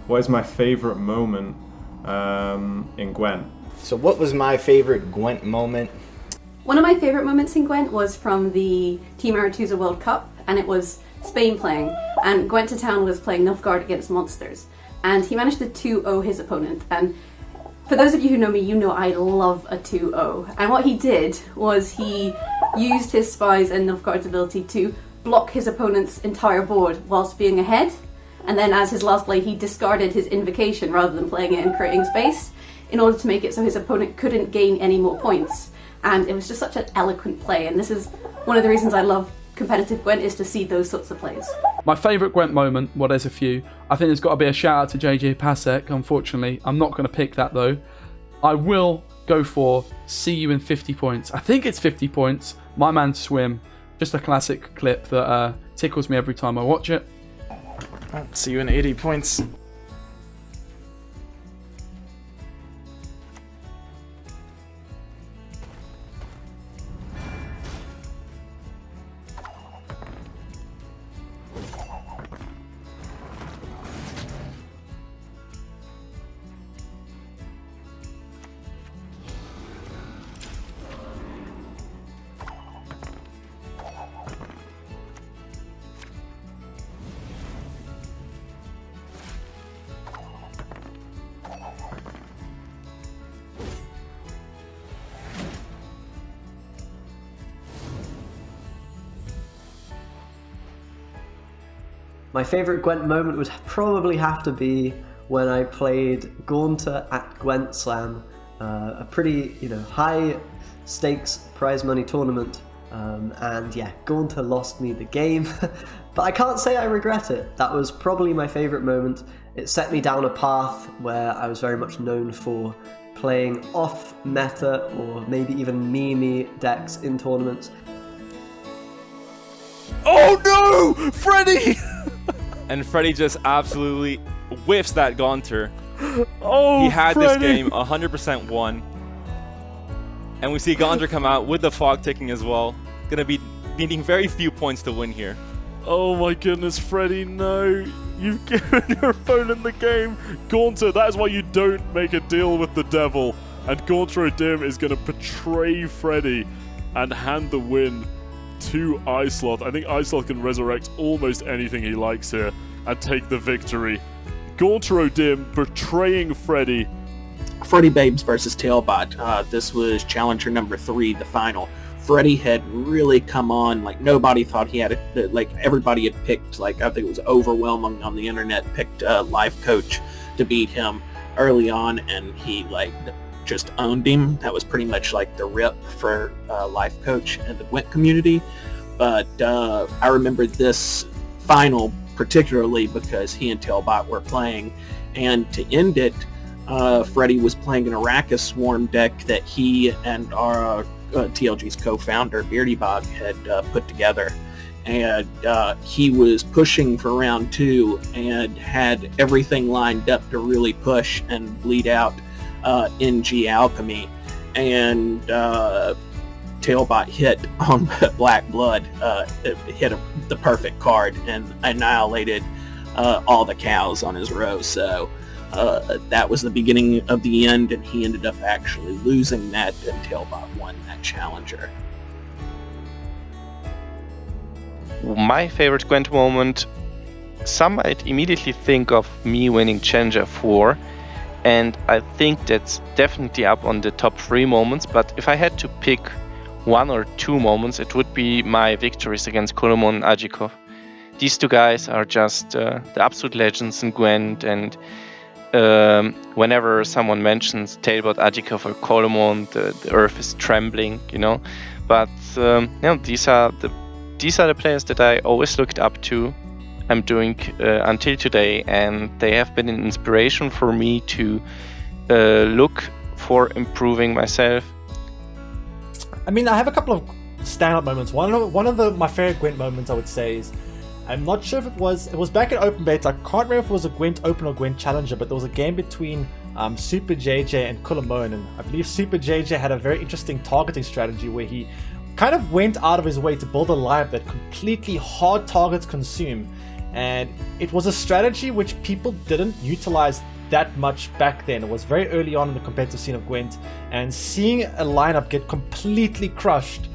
what is my favourite moment in Gwent? So what was my favorite Gwent moment? One of my favourite moments in Gwent was from the Team Aretuza World Cup, and it was Spain playing, and Gwent to Town was playing Nilfgaard against Monsters, and he managed to 2-0 his opponent. And for those of you who know me, you know I love a 2-0. And what he did was he used his spies and Nilfgaard's ability to block his opponent's entire board whilst being ahead. And then as his last play, he discarded his invocation rather than playing it and creating space in order to make it so his opponent couldn't gain any more points. And it was just such an eloquent play. And this is one of the reasons I love competitive Gwent, is to see those sorts of plays. My favourite Gwent moment, well, there's a few. I think there's got to be a shout out to JJ Pasek, unfortunately. I'm not going to pick that though. I will go for See You in 50 points. I think it's 50 points. My Man Swim. Just a classic clip that tickles me every time I watch it. See You in 80 points. My favourite Gwent moment would probably have to be when I played Gaunter at Gwent Slam, a pretty high stakes prize money tournament, and yeah, Gaunter lost me the game, but I can't say I regret it. That was probably my favourite moment. It set me down a path where I was very much known for playing off meta or maybe even meme decks in tournaments. Oh no! Freddy! And Freddy just absolutely whiffs that Gaunter. Oh, he had Freddy. this game 100% won. And we see Gaunter come out with the fog ticking as well. Gonna be needing very few points to win here. Oh my goodness, Freddy, no. You've given your opponent the game. Gaunter, that is why you don't make a deal with the devil. And Gaunter O'Dim is going to betray Freddy and hand the win to Iceloth. I think Iceloth can resurrect almost anything he likes here and take the victory. Gaunter O'Dim betraying Freddy. Freddy Babes versus Tailbot. This was challenger number 3, the final. Freddy had really come on, like nobody thought he had it, like everybody had picked, like I think it was overwhelming on the internet, picked Life Coach to beat him early on, and he like just owned him. That was pretty much like the rip for Life Coach in the Gwent community. But I remember this final particularly because he and Tailbot were playing, and to end it, Freddy was playing an Arrakis Swarm deck that he and our TLG's co-founder Beardy Bog had put together, and he was pushing for round 2 and had everything lined up to really push and bleed out NG Alchemy, and Tailbot hit on Black Blood, hit the perfect card and annihilated all the cows on his row. So that was the beginning of the end, and he ended up actually losing that, and Tailbot won that challenger. My favorite Gwent moment, some might immediately think of me winning Challenger 4, and I think that's definitely up on the top 3 moments, but if I had to pick 1 or 2 moments, it would be my victories against Kolomon and Ajikov. These two guys are just the absolute legends in Gwent, and whenever someone mentions Tailbot, Ajikov or Kolomon, the earth is trembling, But these are the players that I always looked up to. I'm doing until today, and they have been an inspiration for me to look for improving myself. I mean, I have a couple of stand-up moments. One of my favorite Gwent moments, I would say, is I'm not sure if it was back in open beta. I can't remember if it was a Gwent Open or Gwent Challenger, but there was a game between Super JJ and Kulamon, and I believe Super JJ had a very interesting targeting strategy where he kind of went out of his way to build a lineup that completely hard targets consume, and it was a strategy which people didn't utilize that much back then. It was very early on in the competitive scene of Gwent, and seeing a lineup get completely crushed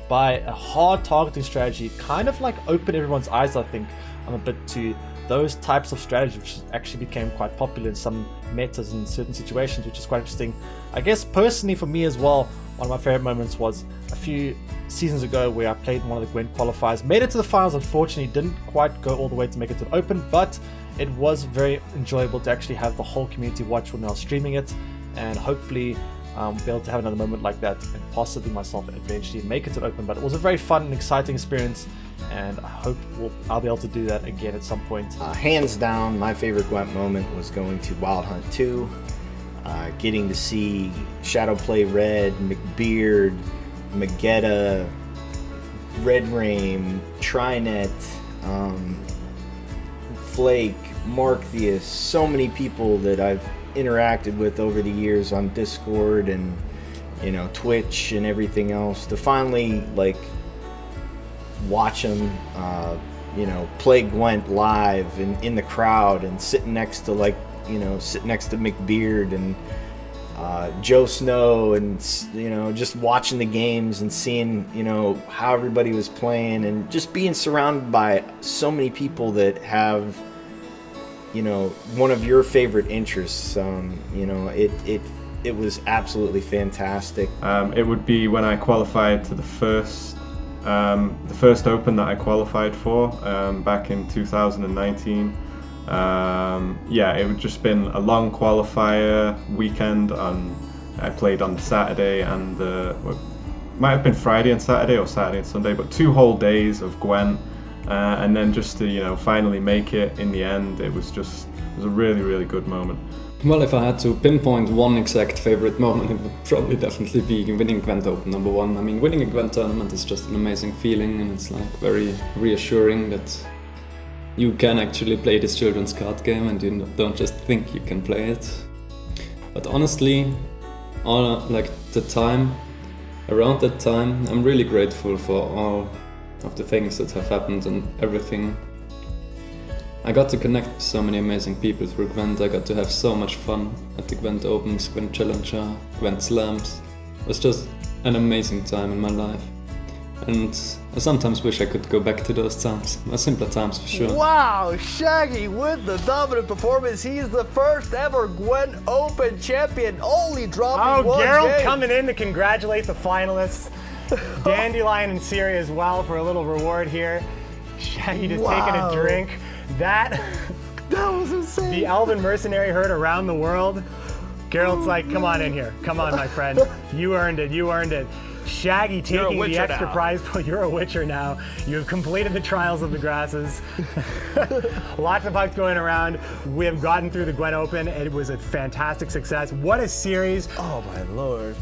by a hard targeting strategy kind of like opened everyone's eyes, I think, a bit to those types of strategies, which actually became quite popular in some metas in certain situations, which is quite interesting. I guess personally for me as well, one of my favorite moments was a few seasons ago where I played in one of the Gwent qualifiers, made it to the finals, unfortunately didn't quite go all the way to make it to the Open, but it was very enjoyable to actually have the whole community watch when I was streaming it, and hopefully be able to have another moment like that, and possibly myself eventually make it to the Open. But it was a very fun and exciting experience, and I hope I'll be able to do that again at some point. Hands down, my favorite Gwent moment was going to Wild Hunt 2, getting to see Shadowplay Red, McBeard, Magetta, Red Rain, Trinet, Flake, Marktheus, so many people that I've interacted with over the years on Discord and Twitch and everything else, to finally like watch them play Gwent live and in the crowd, and sitting next to McBeard and Joe Snow, and just watching the games and seeing how everybody was playing, and just being surrounded by so many people that have one of your favorite interests. It was absolutely fantastic. It would be when I qualified to the first Open that I qualified for back in 2019. It would just been a long qualifier weekend. I played on the Saturday and might have been Friday and Saturday, or Saturday and Sunday, but 2 whole days of Gwent. And then just to finally make it in the end, it was a really, really good moment. Well, if I had to pinpoint one exact favorite moment, it would probably definitely be winning Gwent Open number 1. I mean, winning a Gwent tournament is just an amazing feeling, and it's like very reassuring that you can actually play this children's card game and you don't just think you can play it. But honestly, around that time, I'm really grateful for all of the things that have happened and everything. I got to connect with so many amazing people through Gwent. I got to have so much fun at the Gwent Opens, Gwent Challenger, Gwent Slams. It was just an amazing time in my life. And I sometimes wish I could go back to those times, simpler times for sure. Wow, Shaggy with the dominant performance. He's the first ever Gwent Open champion, only dropping one Gerald game. coming in to congratulate the finalists. Dandelion and Siri as well for a little reward here. Shaggy just taking a drink. That was insane. The Elven mercenary heard around the world. Gerald's like, come on in here. Come on, my friend. You earned it. You earned it. Shaggy taking the extra prize. You're a Witcher now. You have completed the Trials of the Grasses. Lots of hugs going around. We have gotten through the Gwent Open. It was a fantastic success. What a series. Oh my lord.